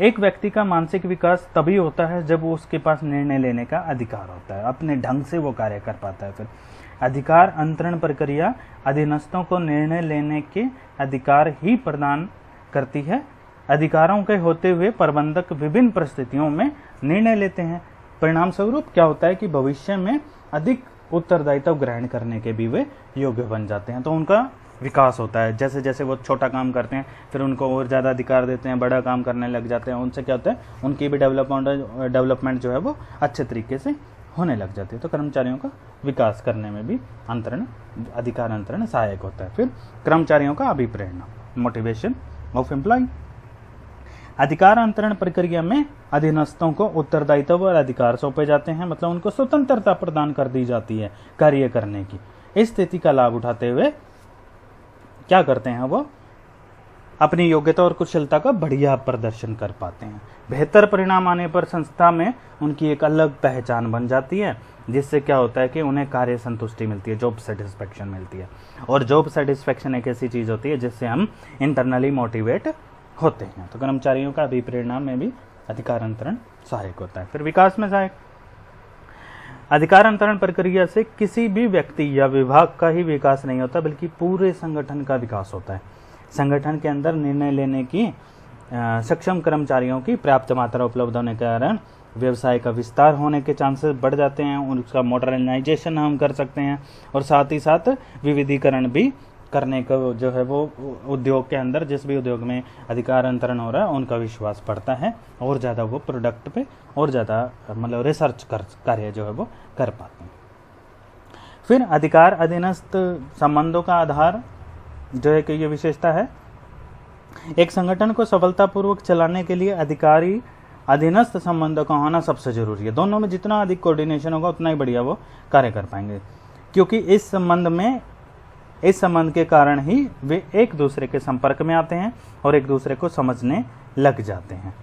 एक व्यक्ति का मानसिक विकास तभी होता है जब वो उसके पास निर्णय लेने का अधिकार होता है, अपने ढंग से वो कार्य कर पाता है। फिर अधिकार अंतरण प्रक्रिया अधीनस्थों को निर्णय लेने के अधिकार ही प्रदान करती है। अधिकारों के होते हुए प्रबंधक विभिन्न परिस्थितियों में निर्णय लेते हैं। परिणाम स्वरूप क्या होता है कि भविष्य में अधिक उत्तरदायित्व ग्रहण करने के भी वे योग्य बन जाते हैं। तो उनका विकास होता है, जैसे जैसे वो छोटा काम करते हैं फिर उनको और ज़्यादा अधिकार देते हैं, बड़ा काम करने लग जाते हैं, उनसे क्या होता है उनकी भी डेवलपमेंट जो है वो अच्छे तरीके से होने लग जाती है। तो कर्मचारियों का विकास करने में भी अधिकार अंतरण सहायक होता है। फिर कर्मचारियों का अभिप्रेरणा, मोटिवेशन ऑफ एम्प्लॉय। अधिकार अंतरण प्रक्रिया में अधीनस्थों को उत्तरदायित्व और अधिकार सौंपे जाते हैं, मतलब उनको स्वतंत्रता प्रदान कर दी जाती है कार्य करने की। इस स्थिति का लाभ उठाते हुए क्या करते हैं वो अपनी योग्यता और कुशलता का बढ़िया प्रदर्शन कर पाते हैं। बेहतर परिणाम आने पर संस्था में उनकी एक अलग पहचान बन जाती है, जिससे क्या होता है कि उन्हें कार्य संतुष्टि मिलती है, जॉब सेटिस्फेक्शन मिलती है। और जॉब सेटिस्फेक्शन एक ऐसी चीज़ होती है जिससे हम इंटरनली मोटिवेट होते हैं। तो कर्मचारियों का अभिप्रेरणा में भी अधिकार अंतरण सहायक होता है। फिर विकास में सहायक, अधिकार अंतरण प्रक्रिया से किसी भी व्यक्ति या विभाग का ही विकास नहीं होता बल्कि पूरे संगठन का विकास होता है। संगठन के अंदर निर्णय लेने की सक्षम कर्मचारियों की पर्याप्त मात्रा उपलब्ध होने के कारण व्यवसाय का विस्तार होने के चांसेस बढ़ जाते हैं, उसका मॉडर्नाइजेशन हम कर सकते हैं और साथ ही साथ विविधीकरण भी करने को जो है वो उद्योग के अंदर, जिस भी उद्योग में अधिकार अंतरण हो रहा है उनका विश्वास बढ़ता है और ज़्यादा वो प्रोडक्ट पे और ज़्यादा मतलब रिसर्च कार्य जो है वो कर पाते हैं। फिर अधिकार अधीनस्थ संबंधों का आधार जो है कि ये विशेषता है, एक संगठन को सफलतापूर्वक चलाने के लिए अधिकारी अधीनस्थ संबंधों का होना सबसे जरूरी है। दोनों में जितना अधिक कोऑर्डिनेशन होगा उतना ही बढ़िया वो कार्य कर पाएंगे, क्योंकि इस संबंध के कारण ही वे एक दूसरे के संपर्क में आते हैं और एक दूसरे को समझने लग जाते हैं।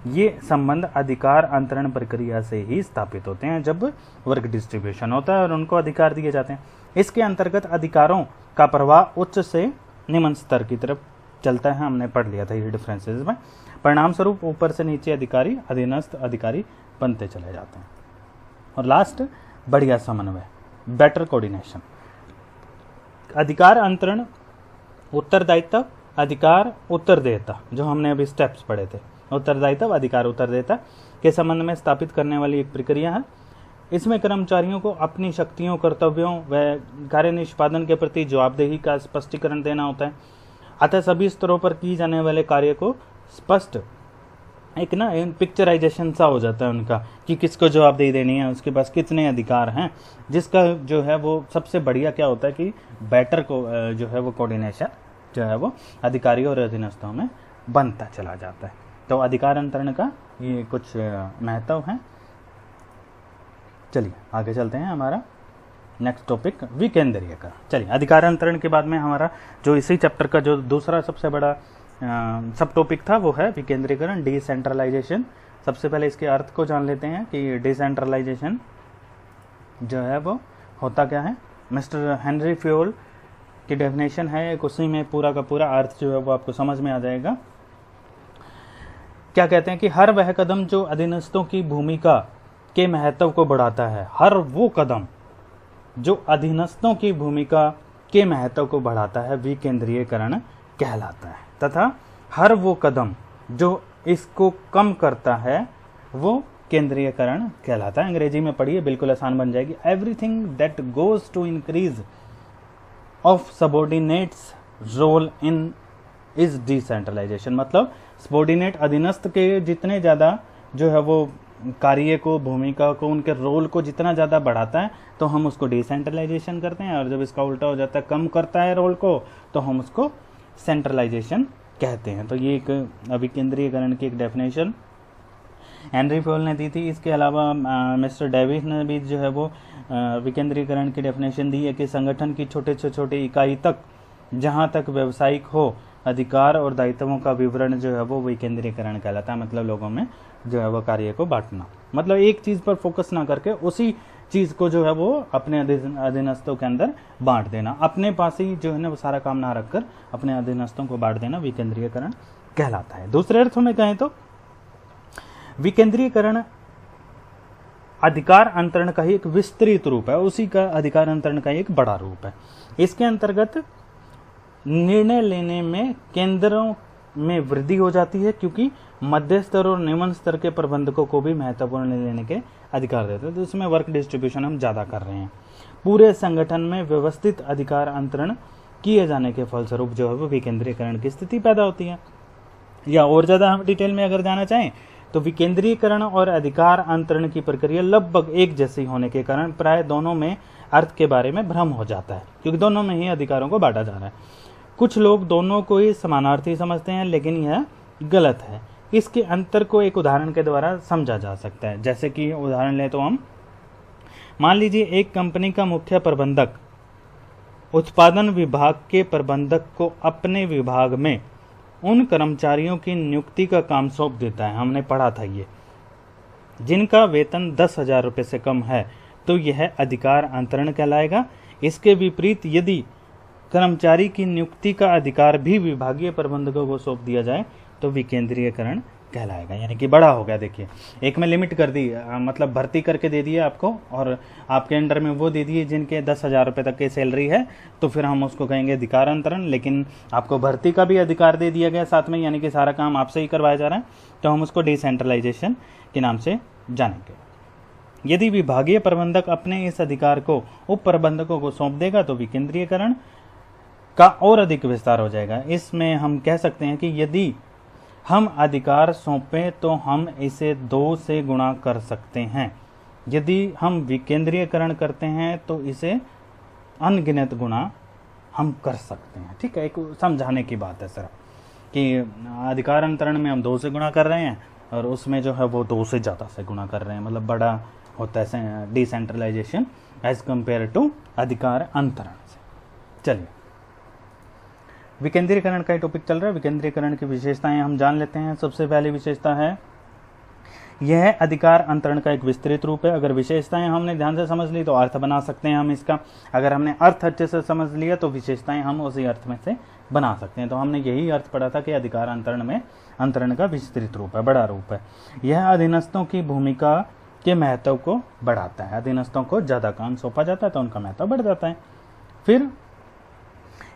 ये संबंध अधिकार अंतरण प्रक्रिया से ही स्थापित होते हैं जब वर्क डिस्ट्रीब्यूशन होता है और उनको अधिकार दिए जाते हैं। इसके अंतर्गत अधिकारों का प्रवाह उच्च से निम्न स्तर की तरफ चलता है, हमने पढ़ लिया था ये डिफरेंसेस में। परिणाम स्वरूप ऊपर से नीचे अधिकारी अधीनस्थ अधिकारी बनते चले जाते हैं। और लास्ट, बढ़िया समन्वय, बेटर कोऑर्डिनेशन। अधिकार अंतरण, उत्तरदायित्व, अधिकार उत्तरदेयता, जो हमने अभी स्टेप्स पढ़े थे, उत्तरदायित्व अधिकार उत्तरदेयता के संबंध में स्थापित करने वाली एक प्रक्रिया है। इसमें कर्मचारियों को अपनी शक्तियों, कर्तव्यों व कार्य निष्पादन के प्रति जवाबदेही का स्पष्टीकरण देना होता है। अतः सभी स्तरों पर की जाने वाले कार्य को स्पष्ट एक पिक्चराइजेशन सा हो जाता है उनका कि किसको जवाबदेही देनी है, उसके पास कितने अधिकार हैं, जिसका जो है वो सबसे बढ़िया क्या होता है कि बेटर को जो है वो कोऑर्डिनेशन जो है वो अधिकारियों और अधीनस्थों में बनता चला जाता है। तो अधिकार अंतरण का ये कुछ महत्व है। चलिए आगे चलते हैं। हमारा नेक्स्ट टॉपिक विकेंद्रीयकरण। चलिए, अधिकारांतरण के बाद में हमारा जो इसी चैप्टर का जो दूसरा सबसे बड़ा सब टॉपिक था वो है विकेंद्रीकरण, डिसेंट्रलाइजेशन। सबसे पहले इसके अर्थ को जान लेते हैं कि डिसेंट्रलाइजेशन जो है वो होता क्या है। मिस्टर हेनरी फ्योल की डेफिनेशन है एक, उसी में पूरा का पूरा अर्थ जो है वो आपको समझ में आ जाएगा। क्या कहते हैं कि हर वह कदम जो अधीनस्थों की भूमिका के महत्व को बढ़ाता है, हर वो कदम जो अधीनस्थों की भूमिका के महत्व को बढ़ाता है विकेंद्रीयकरण कहलाता है, तथा हर वो कदम जो इसको कम करता है वो केंद्रीयकरण कहलाता है। अंग्रेजी में पढ़िए, बिल्कुल आसान बन जाएगी। Everything that goes to increase of subordinates role in is decentralization. मतलब सबॉर्डिनेट अधीनस्थ के जितने ज़्यादा जो है वो कार्य को, भूमिका को, उनके रोल को जितना ज़्यादा बढ़ाता है तो हम उसको डिसेंट्रलाइजेशन करते हैं, और जब इसका उल्टा हो जाता है, कम करता है रोल को, तो हम उसको सेंट्रलाइजेशन कहते हैं। तो ये एक विकेंद्रीयकरण की एक डेफिनेशन हेनरी फ्योल ने दी थी। इसके अलावा मिस्टर डेविस ने भी जो है वो विकेंद्रीकरण की डेफिनेशन दी है कि संगठन की छोटे से छोटे इकाई तक जहाँ तक व्यावसायिक हो अधिकार और दायित्वों का विवरण जो है वो विकेंद्रीकरण कहलाता है। मतलब लोगों में जो है वो कार्य को बांटना, मतलब एक चीज़ पर फोकस ना करके उसी चीज़ को जो है वो अपने अधीनस्थों के अंदर बांट देना, अपने पास ही जो है ना वो सारा काम ना रखकर अपने अधीनस्थों को बांट देना विकेंद्रीयकरण कहलाता है। दूसरे अर्थों में कहें तो विकेंद्रीयकरण अधिकार अंतरण का ही एक विस्तृत रूप है, उसी का अधिकार अंतरण का एक बड़ा रूप है। इसके अंतर्गत निर्णय लेने में केंद्रों में वृद्धि हो जाती है, क्योंकि मध्य स्तर और निम्न स्तर के प्रबंधकों को भी महत्वपूर्ण निर्णय लेने के अधिकार देते हैं। तो इसमें वर्क डिस्ट्रीब्यूशन हम ज़्यादा कर रहे हैं। पूरे संगठन में व्यवस्थित अधिकार अंतरण किए जाने के फलस्वरूप जो है वो विकेंद्रीयकरण की स्थिति पैदा होती है। या और ज़्यादा हम डिटेल में अगर जाना चाहें तो विकेंद्रीयकरण और अधिकार अंतरण की प्रक्रिया लगभग एक जैसी होने के कारण प्राय दोनों में अर्थ के बारे में भ्रम हो जाता है, क्योंकि दोनों में ही अधिकारों को बांटा जा रहा है। कुछ लोग दोनों को ही समानार्थी समझते हैं, लेकिन यह गलत है। इसके अंतर को एक उदाहरण के द्वारा समझा जा सकता है। जैसे कि उदाहरण लें तो हम मान लीजिए एक कंपनी का मुख्य प्रबंधक उत्पादन विभाग के प्रबंधक को अपने विभाग में उन कर्मचारियों की नियुक्ति का काम सौंप देता है, हमने पढ़ा था ये, जिनका वेतन 10,000 रुपये से कम है, तो यह अधिकार अंतरण कहलाएगा। इसके विपरीत यदि कर्मचारी की नियुक्ति का अधिकार भी विभागीय प्रबंधकों को सौंप दिया जाए तो विकेंद्रीयकरण कहलाएगा। यानी कि बड़ा हो गया। देखिए, एक में लिमिट कर दी, मतलब भर्ती करके दे दिए आपको, और आपके अंडर में वो दे दिए जिनके 10,000 रुपये तक की सैलरी है, तो फिर हम उसको कहेंगे अधिकार अंतरण। लेकिन आपको भर्ती का भी अधिकार दे दिया गया साथ में, यानी कि सारा काम आपसे ही करवाया जा रहा है, तो हम उसको डिसेंट्रलाइजेशन के नाम से जानेंगे। यदि विभागीय प्रबंधक अपने इस अधिकार को उप प्रबंधकों को सौंप देगा तो विकेंद्रीयकरण का और अधिक विस्तार हो जाएगा। इसमें हम कह सकते हैं कि यदि हम अधिकार सौंपें तो हम इसे 2 से गुणा कर सकते हैं, यदि हम विकेंद्रीयकरण करते हैं तो इसे अनगिनत गुणा हम कर सकते हैं। ठीक है, एक समझाने की बात है सर, कि अधिकार अंतरण में हम 2 से गुणा कर रहे हैं और उसमें जो है वो 2 से ज़्यादा से गुणा कर रहे हैं, मतलब बड़ा होता है डिसेंट्रलाइजेशन एज कंपेयर टू अधिकार अंतरण से। चलिए, विकेंद्रीकरण का ही टॉपिक चल रहा है। विकेंद्रीकरण की विशेषताएं हम जान लेते हैं। सबसे पहली विशेषता है यह अधिकार अंतरण का एक विस्तृत रूप है। अगर विशेषताएं हमने ध्यान से समझ ली तो अर्थ बना सकते हैं हम इसका। अगर हमने अर्थ अच्छे से समझ लिया तो विशेषताएं हम उसी अर्थ में से बना सकते हैं। तो हमने यही अर्थ पढ़ा था कि अधिकार अंतरण में अंतरण का विस्तृत रूप है, बड़ा रूप है। यह अधीनस्थों की भूमिका के महत्व को बढ़ाता है। अधीनस्थों को ज़्यादा काम सौंपा जाता है तो उनका महत्व बढ़ जाता है। फिर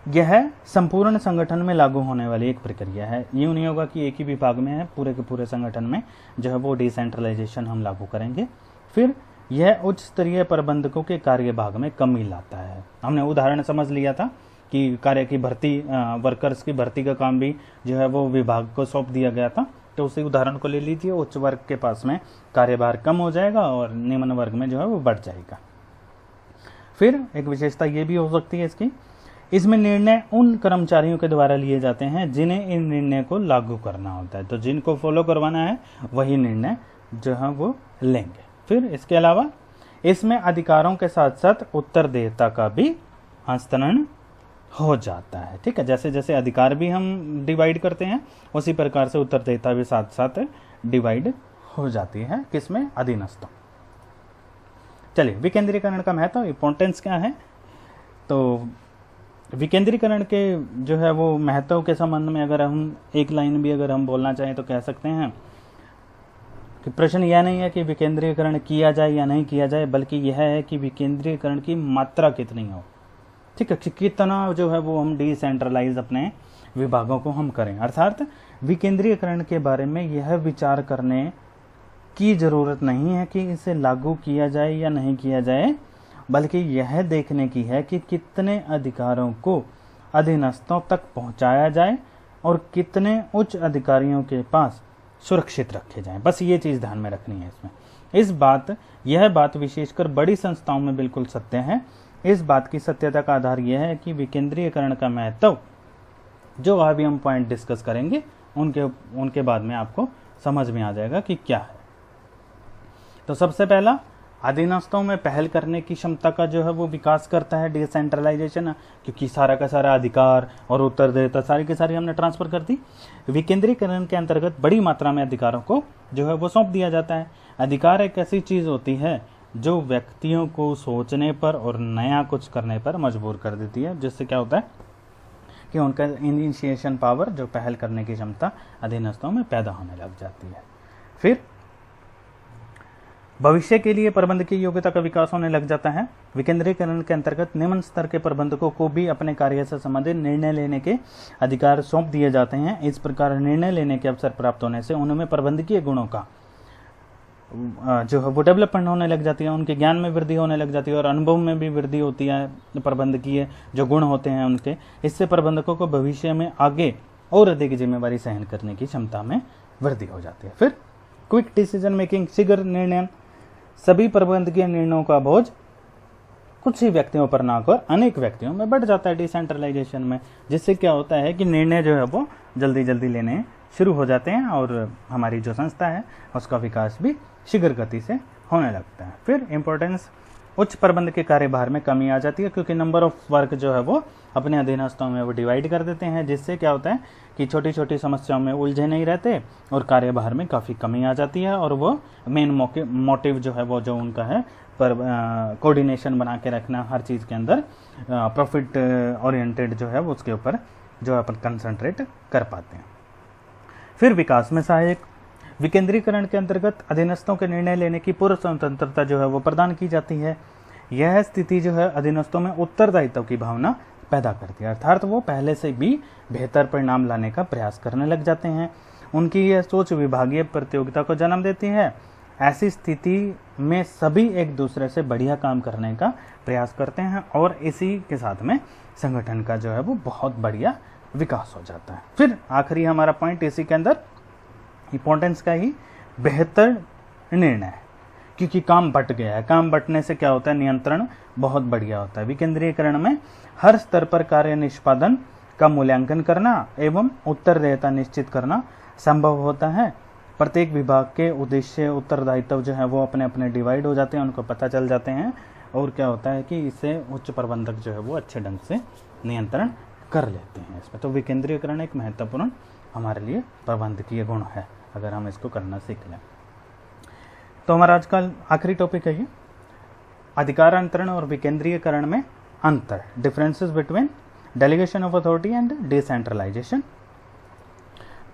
यह संपूर्ण संगठन में लागू होने वाली एक प्रक्रिया है। यूँ नहीं होगा कि एक ही विभाग में है, पूरे के पूरे संगठन में जो है वो डिसेंट्रलाइजेशन हम लागू करेंगे। फिर यह उच्च स्तरीय प्रबंधकों के कार्यभाग में कमी लाता है। हमने उदाहरण समझ लिया था कि कार्य की भर्ती, वर्कर्स की भर्ती का काम भी जो है वो विभाग को सौंप दिया गया था, तो उसी उदाहरण को ले लीजिए। उच्च वर्ग के पास में कार्यभार कम हो जाएगा और निम्न वर्ग में जो है वो बढ़ जाएगा। फिर एक विशेषता ये भी हो सकती है इसकी, इसमें निर्णय उन कर्मचारियों के द्वारा लिए जाते हैं जिन्हें इन निर्णय को लागू करना होता है। तो जिनको फॉलो करवाना है वही निर्णय जो है वो लेंगे। फिर इसके अलावा इसमें अधिकारों के साथ साथ उत्तरदेयता का भी हस्तांतरण हो जाता है। ठीक है, जैसे जैसे अधिकार भी हम डिवाइड करते हैं उसी प्रकार से उत्तरदेयता भी साथ साथ डिवाइड हो जाती है। किसमें? अधीनस्थों। चलिए, विकेंद्रीकरण का महत्व, इंपॉर्टेंस क्या है। तो विकेंद्रीकरण के जो है वो महत्व के संबंध में अगर हम एक लाइन भी अगर हम बोलना चाहें तो कह सकते हैं कि प्रश्न यह नहीं है कि विकेंद्रीकरण किया जाए या नहीं किया जाए, बल्कि यह है कि विकेंद्रीकरण की मात्रा कितनी हो। ठीक है, कितना जो है वो हम डिसेंट्रलाइज अपने विभागों को हम करें। अर्थात विकेंद्रीकरण के बारे में यह विचार करने की जरूरत नहीं है कि इसे लागू किया जाए या नहीं किया जाए, बल्कि यह देखने की है कि कितने अधिकारों को अधीनस्थों तक पहुंचाया जाए और कितने उच्च अधिकारियों के पास सुरक्षित रखे जाएं। बस ये चीज ध्यान में रखनी है इसमें। यह बात विशेषकर बड़ी संस्थाओं में बिल्कुल सत्य है। इस बात की सत्यता का आधार यह है कि विकेंद्रीकरण का महत्व, जो अभी हम पॉइंट डिस्कस करेंगे उनके बाद में आपको समझ में आ जाएगा कि क्या है। तो सबसे पहला, अधीनस्थों में पहल करने की क्षमता का जो है वो विकास करता है डिसेंट्रलाइजेशन, क्योंकि सारा का सारा अधिकार और उत्तरदेयता सारी की सारी हमने ट्रांसफर कर दी। विकेंद्रीकरण के अंतर्गत बड़ी मात्रा में अधिकारों को जो है वो सौंप दिया जाता है। अधिकार एक ऐसी चीज होती है जो व्यक्तियों को सोचने पर और नया कुछ करने पर मजबूर कर देती है, जिससे क्या होता है कि उनका इनिशिएशन पावर, जो पहल करने की क्षमता अधीनस्थों में पैदा होने लग जाती है। फिर भविष्य के लिए प्रबंध की योग्यता का विकास होने लग जाता है। विकेंद्रीकरण के अंतर्गत निम्न स्तर के प्रबंधकों को भी अपने कार्य से संबंधित निर्णय लेने के अधिकार सौंप दिए जाते हैं। इस प्रकार निर्णय लेने के अवसर प्राप्त होने से उनमें प्रबंधकीय गुणों का जो है वो डेवलपमेंट होने लग जाती है, उनके ज्ञान में वृद्धि होने लग जाती है और अनुभव में भी वृद्धि होती है। प्रबंधकीय जो गुण होते हैं उनके, इससे प्रबंधकों को भविष्य में आगे और अधिक जिम्मेवारी सहन करने की क्षमता में वृद्धि हो जाती है। फिर क्विक डिसीजन मेकिंग, शीघ्र निर्णय। सभी प्रबंधकीय निर्णयों का बोझ कुछ ही व्यक्तियों पर ना कर अनेक व्यक्तियों में बढ़ जाता है डिसेंट्रलाइजेशन में, जिससे क्या होता है कि निर्णय जो है वो जल्दी जल्दी लेने शुरू हो जाते हैं और हमारी जो संस्था है उसका विकास भी शीघ्र गति से होने लगता है। फिर इंपॉर्टेंस, उच्च प्रबंध के कार्यभार में कमी आ जाती है, क्योंकि नंबर ऑफ वर्क जो है वो अपने अधीनस्थों में वो डिवाइड कर देते हैं, जिससे क्या होता है कि छोटी छोटी समस्याओं में उलझे नहीं रहते और कार्यभार में काफ़ी कमी आ जाती है। और वो मेन मोटिव जो है वो जो उनका है पर कोऑर्डिनेशन बना के रखना हर चीज़ के अंदर, प्रॉफिट ओरिएंटेड जो है वो उसके ऊपर जो अपन कंसंट्रेट कर पाते हैं। फिर विकास में सहायक, विकेंद्रीकरण के अंतर्गत अधीनस्थों के निर्णय लेने की पूर्ण स्वतंत्रता जो है वो प्रदान की जाती है। यह स्थिति जो है अधीनस्थों में उत्तरदायित्व की भावना पैदा करती है, अर्थात वो पहले से भी बेहतर परिणाम लाने का प्रयास करने लग जाते हैं। उनकी यह सोच विभागीय प्रतियोगिता को जन्म देती है। ऐसी स्थिति में सभी एक दूसरे से बढ़िया काम करने का प्रयास करते हैं और इसी के साथ में संगठन का जो है वो बहुत बढ़िया विकास हो जाता है। फिर आखिरी हमारा पॉइंट इसी के अंदर इंपॉर्टेंस का ही, बेहतर निर्णय, क्योंकि काम बट गया है। काम बटने से क्या होता है, नियंत्रण बहुत बढ़िया होता है। विकेंद्रीकरण में हर स्तर पर कार्य निष्पादन का मूल्यांकन करना एवं उत्तरदेयता निश्चित करना संभव होता है। प्रत्येक विभाग के उद्देश्य, उत्तरदायित्व जो है वो अपने अपने डिवाइड हो जाते हैं, उनको पता चल जाते हैं और क्या होता है कि इससे उच्च प्रबंधक जो है वो अच्छे ढंग से नियंत्रण कर लेते हैं इसमें। तो विकेंद्रीकरण एक महत्वपूर्ण हमारे लिए प्रबंधकीय गुण है, अगर हम इसको करना सीख लें। तो हमारा आज का आखिरी टॉपिक है ये, अधिकार अंतरण और विकेंद्रीकरण में अंतर, differences between delegation of authority and decentralization.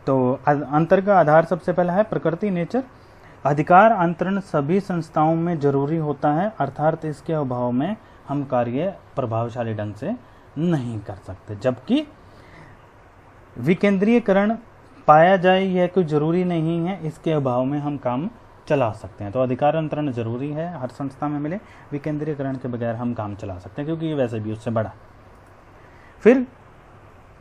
तो अंतर का आधार सबसे पहला है प्रकृति, नेचर। अधिकार अंतरण सभी संस्थाओं में जरूरी होता है, अर्थात इसके अभाव में हम कार्य प्रभावशाली ढंग से नहीं कर सकते, जबकि विकेंद्रीकरण पाया जाए यह कोई जरूरी नहीं है, इसके अभाव में हम काम चला सकते हैं। तो अधिकार अंतरण जरूरी है, हर संस्था में मिले, विकेंद्रीकरण के बगैर हम काम चला सकते हैं क्योंकि ये वैसे भी उससे बड़ा। फिर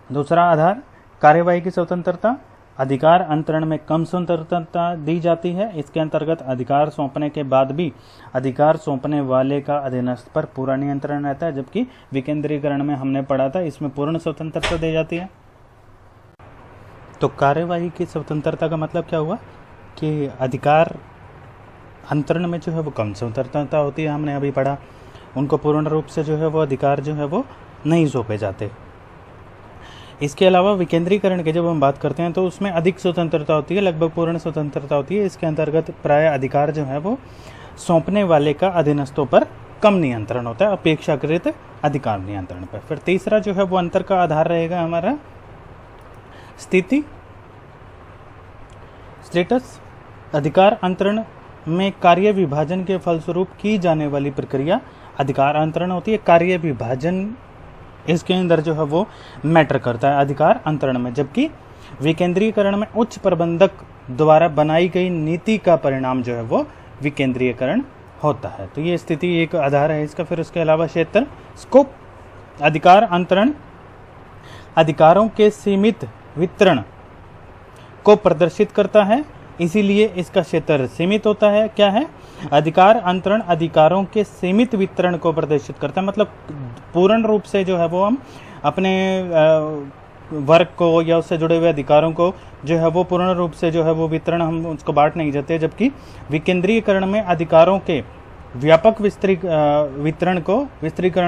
दूसरा आधार कार्यवाही की स्वतंत्रता। अधिकार अंतरण में कम स्वतंत्रता दी जाती है। इसके अंतर्गत अधिकार सौंपने के बाद भी अधिकार सौंपने वाले का अधीनस्थ पर पूरा नियंत्रण रहता है, जबकि विकेंद्रीकरण में हमने पढ़ा था इसमें पूर्ण स्वतंत्रता दी जाती है। तो कार्यवाही की स्वतंत्रता का मतलब क्या हुआ कि अधिकार अंतरण में जो है वो कम स्वतंत्रता होती है, हमने अभी पढ़ा। उनको पूर्ण रूप से जो है वो अधिकार जो है वो नहीं सौंपे जाते। इसके अलावा विकेंद्रीकरण की जब हम बात करते हैं तो उसमें अधिक स्वतंत्रता होती है, लगभग पूर्ण स्वतंत्रता होती है। इसके अंतर्गत प्राय अधिकार जो है वो सौंपने वाले का अधीनस्थों पर कम नियंत्रण होता है अपेक्षाकृत अधिकार नियंत्रण पर। फिर तीसरा जो है वो अंतर का आधार रहेगा हमारा स्थिति, स्टेटस। अधिकार अंतरण में कार्य विभाजन के फलस्वरूप की जाने वाली प्रक्रिया अधिकार अंतरण होती है। कार्य विभाजन इसके अंदर जो है वो मैटर करता है अधिकार अंतरण में, जबकि विकेंद्रीकरण में उच्च प्रबंधक द्वारा बनाई गई नीति का परिणाम जो है वो विकेंद्रीकरण होता है। तो ये स्थिति एक आधार है इसका। फिर उसके अलावा क्षेत्र, स्कोप। अधिकार अंतरण अधिकारों के सीमित वितरण को प्रदर्शित करता है, इसीलिए इसका क्षेत्र सीमित होता है। क्या है? अधिकार अंतरण अधिकारों के सीमित वितरण को प्रदर्शित करता है, मतलब पूर्ण रूप से जो है वो हम अपने वर्ग को या उससे जुड़े हुए अधिकारों को जो है वो पूर्ण रूप से जो है वो वितरण हम उसको बांट नहीं जाते, जबकि विकेंद्रीकरण में अधिकारों के व्यापक विस्तारीकरण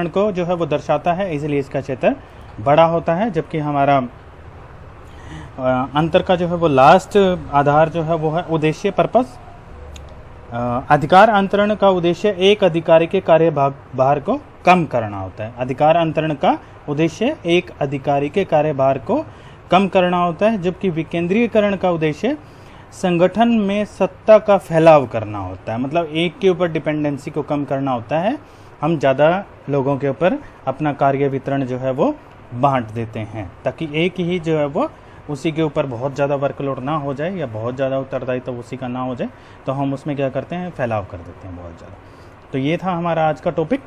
को जो है वो दर्शाता है, इसलिए इसका क्षेत्र बड़ा होता है। जबकि हमारा अंतर का जो है वो लास्ट आधार जो है वो है उद्देश्य, पर्पस। अधिकार अंतरण का उद्देश्य एक अधिकारी के कार्यभार को कम करना होता है। अधिकार अंतरण का उद्देश्य एक अधिकारी के कार्यभार को कम करना होता है, जबकि विकेंद्रीकरण का उद्देश्य संगठन में सत्ता का फैलाव करना होता है, मतलब एक के ऊपर डिपेंडेंसी को कम करना होता है। हम ज़्यादा लोगों के ऊपर अपना कार्य वितरण जो है वो बांट देते हैं, ताकि एक ही जो है वो उसी के ऊपर बहुत ज़्यादा वर्कलोड ना हो जाए या बहुत ज़्यादा उत्तरदायित्व उसी का ना हो जाए, तो हम उसमें क्या करते हैं, फैलाव कर देते हैं बहुत ज़्यादा। तो ये था हमारा आज का टॉपिक।